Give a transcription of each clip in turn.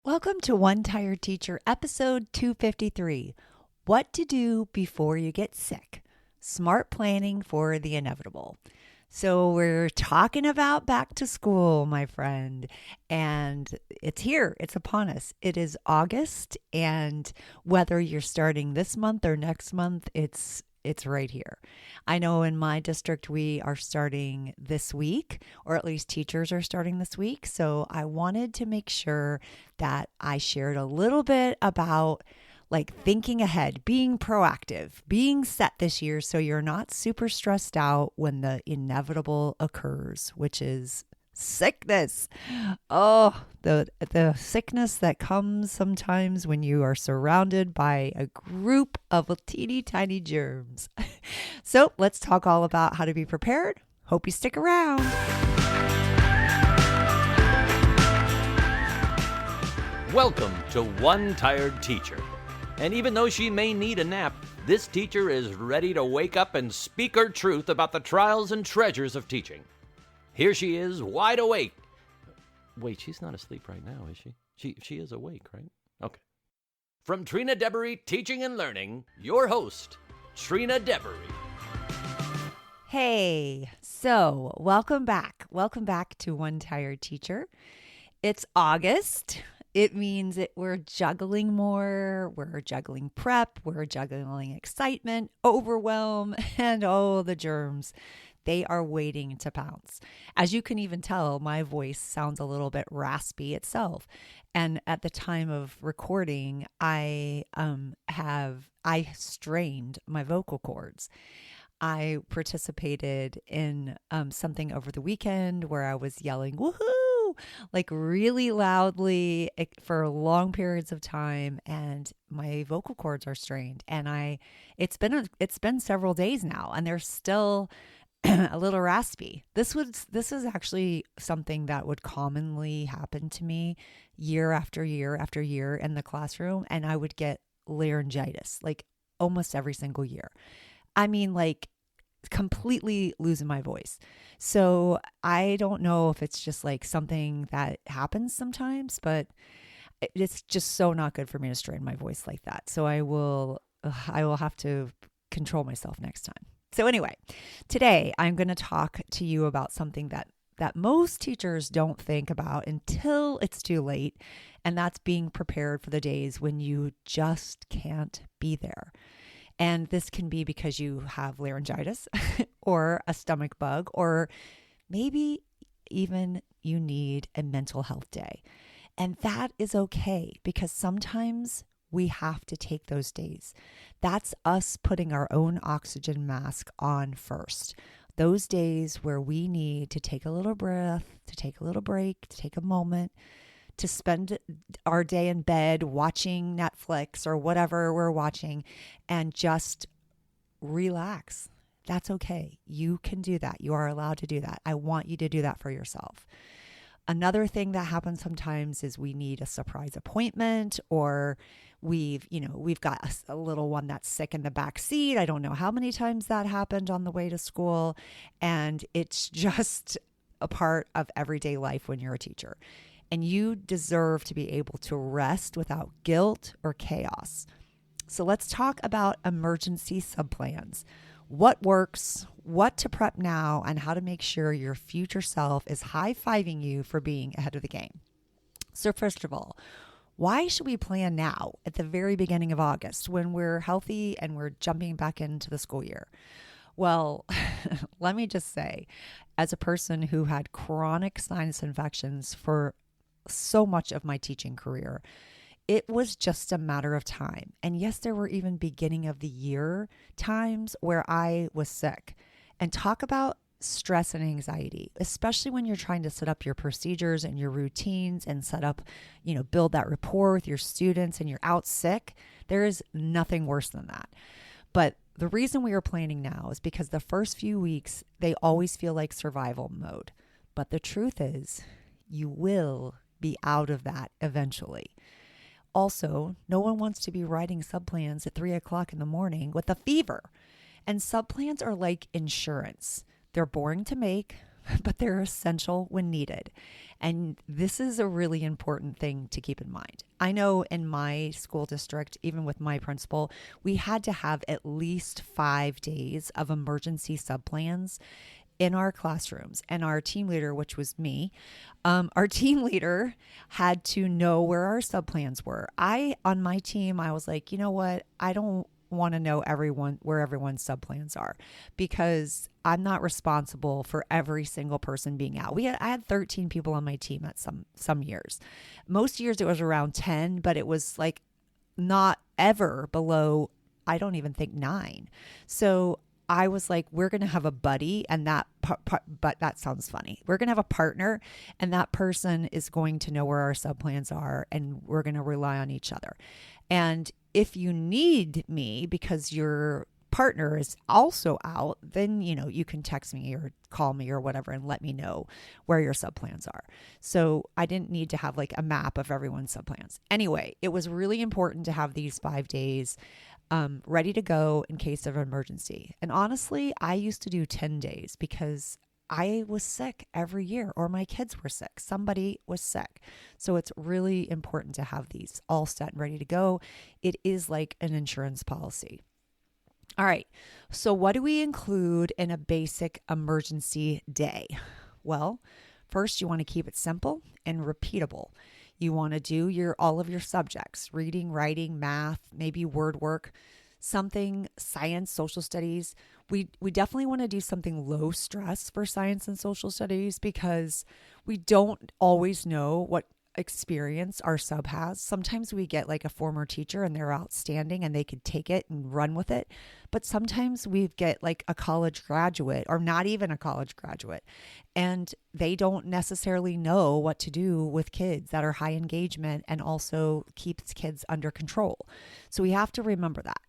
Welcome to One Tired Teacher, episode 253. What to do before you get sick. Smart planning for the inevitable. So we're talking about back to school, my friend, and it's here. It's upon us. It is August, and whether you're starting this month or next month, it's right here. I know in my district we are starting this week, or at least teachers are starting this week. So I wanted to make sure that I shared a little bit about thinking ahead, being proactive, being set this year so you're not super stressed out when the inevitable occurs, which is sickness. Oh, the sickness that comes sometimes when you are surrounded by a group of teeny tiny germs. So let's talk all about how to be prepared. Hope you stick around. Welcome to One Tired Teacher. And even though she may need a nap, this teacher is ready to wake up and speak her truth about the trials and treasures of teaching. Here she is, wide awake. Wait, she's not asleep right now, is she? She is awake, right? Okay. From Trina Debery Teaching and Learning, your host, Trina Debery. Hey, so welcome back. Welcome back to One Tired Teacher. It's August. It means that we're juggling more. We're juggling prep. We're juggling excitement, overwhelm, and the germs. They are waiting to pounce. As you can even tell, my voice sounds a little bit raspy itself. And at the time of recording, I strained my vocal cords. I participated in something over the weekend where I was yelling, woohoo, really loudly for long periods of time, and my vocal cords are strained. And it's been several days now, and they're still a little raspy. This is actually something that would commonly happen to me year after year after year in the classroom, and I would get laryngitis almost every single year. I mean, completely losing my voice. So I don't know if it's just something that happens sometimes, but it's just so not good for me to strain my voice like that. So I will have to control myself next time. So anyway, today I'm going to talk to you about something that most teachers don't think about until it's too late, and that's being prepared for the days when you just can't be there. And this can be because you have laryngitis or a stomach bug, or maybe even you need a mental health day. And that is okay, because sometimes we have to take those days. That's us putting our own oxygen mask on first. Those days where we need to take a little breath, to take a little break, to take a moment, to spend our day in bed watching Netflix or whatever we're watching and just relax. That's okay. You can do that. You are allowed to do that. I want you to do that for yourself. Another thing that happens sometimes is we need a surprise appointment, or we've got a little one that's sick in the back seat. I don't know how many times that happened on the way to school. And it's just a part of everyday life when you're a teacher. And you deserve to be able to rest without guilt or chaos. So let's talk about emergency subplans. What works, what to prep now, and how to make sure your future self is high-fiving you for being ahead of the game. So first of all, why should we plan now at the very beginning of August when we're healthy and we're jumping back into the school year? Well, let me just say, as a person who had chronic sinus infections for so much of my teaching career, it was just a matter of time. And yes, there were even beginning of the year times where I was sick. And talk about stress and anxiety, especially when you're trying to set up your procedures and your routines and set up, build that rapport with your students, and you're out sick. There is nothing worse than that. But the reason we are planning now is because the first few weeks, they always feel like survival mode. But the truth is, you will be out of that eventually. Also, no one wants to be writing subplans at 3:00 in the morning with a fever. And subplans are like insurance. They're boring to make, but they're essential when needed. And this is a really important thing to keep in mind. I know in my school district, even with my principal, we had to have at least 5 days of emergency subplans in our classrooms. And our team leader, which was me, our team leader had to know where our subplans were. On my team, I was like, you know what? I don't want to know where everyone's subplans are, because I'm not responsible for every single person being out. I had 13 people on my team at some years. Most years it was around 10, but it was like not ever below, I don't even think 9. So I was like, we're going to have a buddy, and but that sounds funny. We're going to have a partner, and that person is going to know where our subplans are, and we're going to rely on each other. And if you need me because your partner is also out, then, you can text me or call me or whatever and let me know where your subplans are. So I didn't need to have like a map of everyone's subplans. Anyway, it was really important to have these 5 days ready to go in case of emergency. And honestly, I used to do 10 days because I was sick every year, or my kids were sick. Somebody was sick. So it's really important to have these all set and ready to go. It is like an insurance policy. All right. So what do we include in a basic emergency day? Well, first you want to keep it simple and repeatable. You want to do all of your subjects: reading, writing, math, maybe word work, something science, social studies. We definitely want to do something low stress for science and social studies, because we don't always know what experience our sub has. Sometimes we get like a former teacher and they're outstanding and they could take it and run with it. But sometimes we get like a college graduate, or not even a college graduate, and they don't necessarily know what to do with kids that are high engagement and also keeps kids under control. So we have to remember that.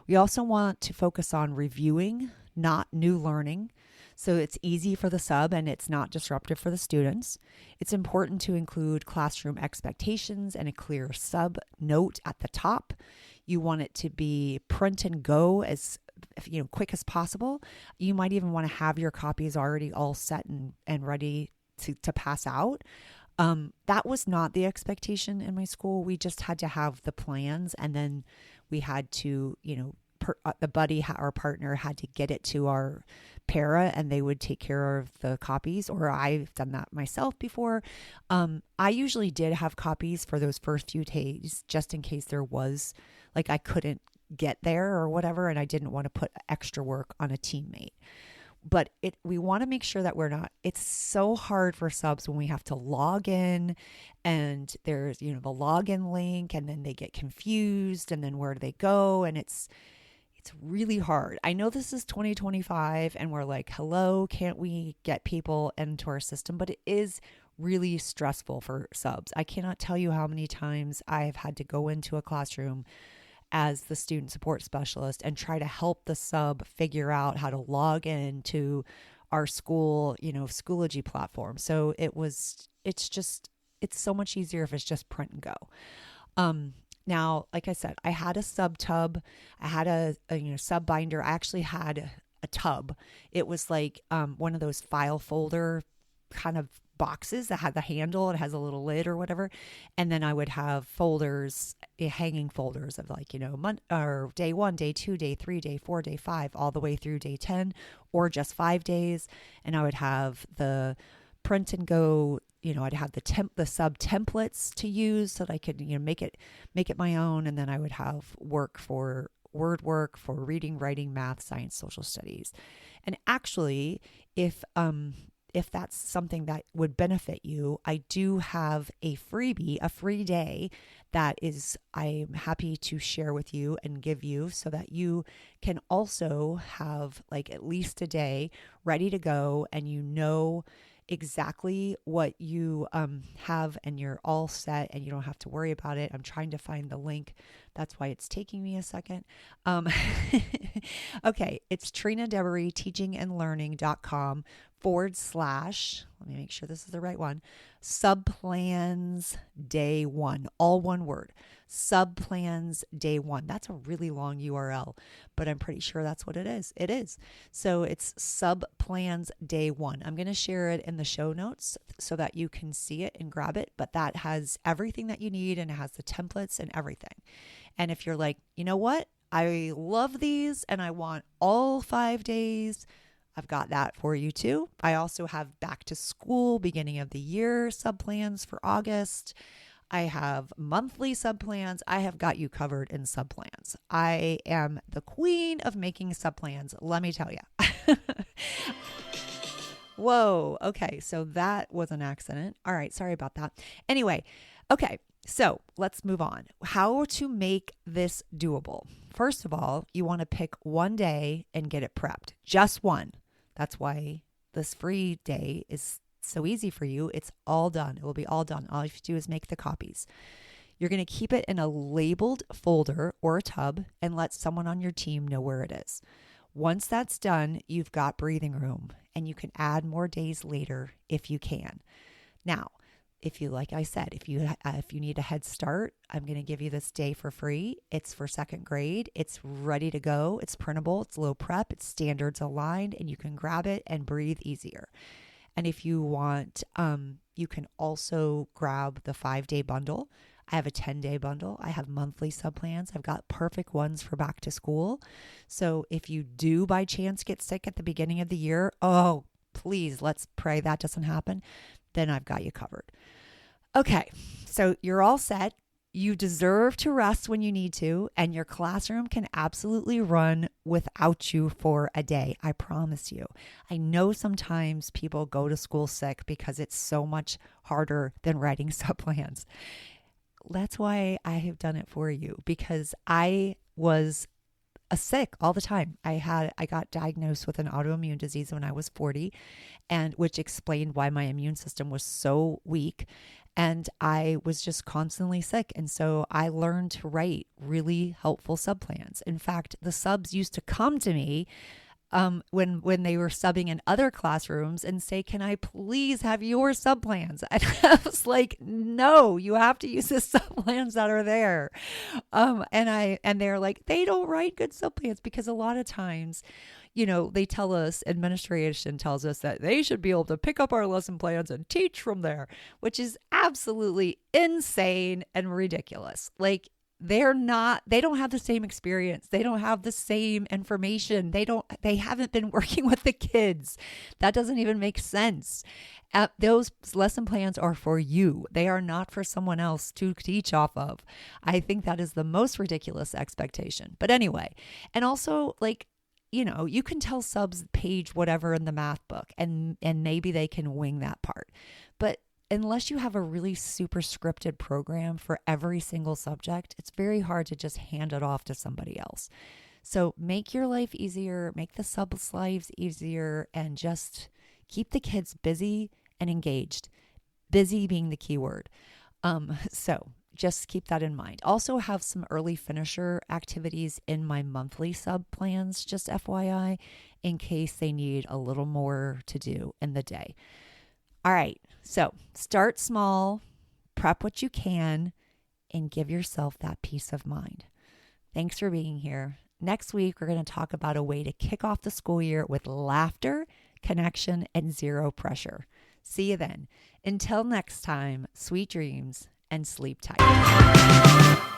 We also want to focus on reviewing, not new learning. So it's easy for the sub and it's not disruptive for the students. It's important to include classroom expectations and a clear sub note at the top. You want it to be print and go as quick as possible. You might even want to have your copies already all set and ready to pass out. That was not the expectation in my school. We just had to have the plans, and then we had to, the buddy, our partner, had to get it to our para and they would take care of the copies, or I've done that myself before. I usually did have copies for those first few days, just in case there was like I couldn't get there or whatever, and I didn't want to put extra work on a teammate. But we want to make sure that it's so hard for subs when we have to log in and there's, the login link, and then they get confused, and then where do they go? And it's really hard. I know this is 2025 and we're like, hello, can't we get people into our system? But it is really stressful for subs. I cannot tell you how many times I've had to go into a classroom as the student support specialist and try to help the sub figure out how to log in to our school, Schoology platform. So it's so much easier if it's just print and go. Now, like I said, I had a sub tub. I had a sub binder. I actually had a tub. It was like one of those file folder kind of boxes that had the handle. It has a little lid or whatever. And then I would have folders, hanging folders of like, month or day 1, day 2, day 3, day 4, day 5, all the way through day 10, or just 5 days. And I would have the print and go. I'd have the sub templates to use so that I could, make it my own. And then I would have word work for reading, writing, math, science, social studies. And actually, if that's something that would benefit you, I do have a freebie, a free day that I'm happy to share with you and give you, so that you can also have like at least a day ready to go, and exactly what you have, and you're all set and you don't have to worry about it. I'm trying to find the link. That's why it's taking me a second. Okay, it's TrinaDevery teachingandlearning.com let me make sure this is the right one, subplans day one, all one word, subplans day one. That's a really long URL, but I'm pretty sure that's what it is. It is. So it's subplans day one. I'm going to share it in the show notes so that you can see it and grab it, but that has everything that you need and it has the templates and everything. And if you're like, you know what? I love these and I want all 5 days, I've got that for you too. I also have back to school, beginning of the year subplans for August. I have monthly subplans. I have got you covered in subplans. I am the queen of making subplans, let me tell you. Whoa. Okay. So that was an accident. All right. Sorry about that. Anyway. Okay. So let's move on. How to make this doable. First of all, you want to pick one day and get it prepped. Just one. That's why this free day is so easy for you. It's all done. It will be all done. All you have to do is make the copies. You're going to keep it in a labeled folder or a tub and let someone on your team know where it is. Once that's done, you've got breathing room and you can add more days later if you can. Now, if you, like I said, if you need a head start, I'm going to give you this day for free. It's for second grade. It's ready to go. It's printable. It's low prep. It's standards aligned, and you can grab it and breathe easier. And if you want, you can also grab the 5-day bundle. I have a 10-day bundle. I have monthly subplans. I've got perfect ones for back to school. So if you do by chance get sick at the beginning of the year, oh, please, let's pray that doesn't happen. Then I've got you covered. Okay, so you're all set. You deserve to rest when you need to, and your classroom can absolutely run without you for a day. I promise you. I know sometimes people go to school sick because it's so much harder than writing subplans. That's why I have done it for you, because I was sick all the time. I got diagnosed with an autoimmune disease when I was 40, and which explained why my immune system was so weak. And I was just constantly sick. And so I learned to write really helpful subplans. In fact, the subs used to come to me when they were subbing in other classrooms and say, can I please have your subplans? And I was like, no, you have to use the subplans that are there. And they're like, they don't write good subplans, because a lot of times, they tell us, administration tells us that they should be able to pick up our lesson plans and teach from there, which is absolutely insane and ridiculous. Like, they don't have the same experience. They don't have the same information. They haven't been working with the kids. That doesn't even make sense. Those lesson plans are for you. They are not for someone else to teach off of. I think that is the most ridiculous expectation. But anyway, and also, like, you can tell subs page whatever in the math book, and maybe they can wing that part. But unless you have a really super scripted program for every single subject, it's very hard to just hand it off to somebody else. So make your life easier, make the subs' lives easier, and just keep the kids busy and engaged. Busy being the key word. So just keep that in mind. Also have some early finisher activities in my monthly sub plans, just FYI, in case they need a little more to do in the day. All right, so start small, prep what you can, and give yourself that peace of mind. Thanks for being here. Next week, we're going to talk about a way to kick off the school year with laughter, connection, and zero pressure. See you then. Until next time, sweet dreams and sleep tight.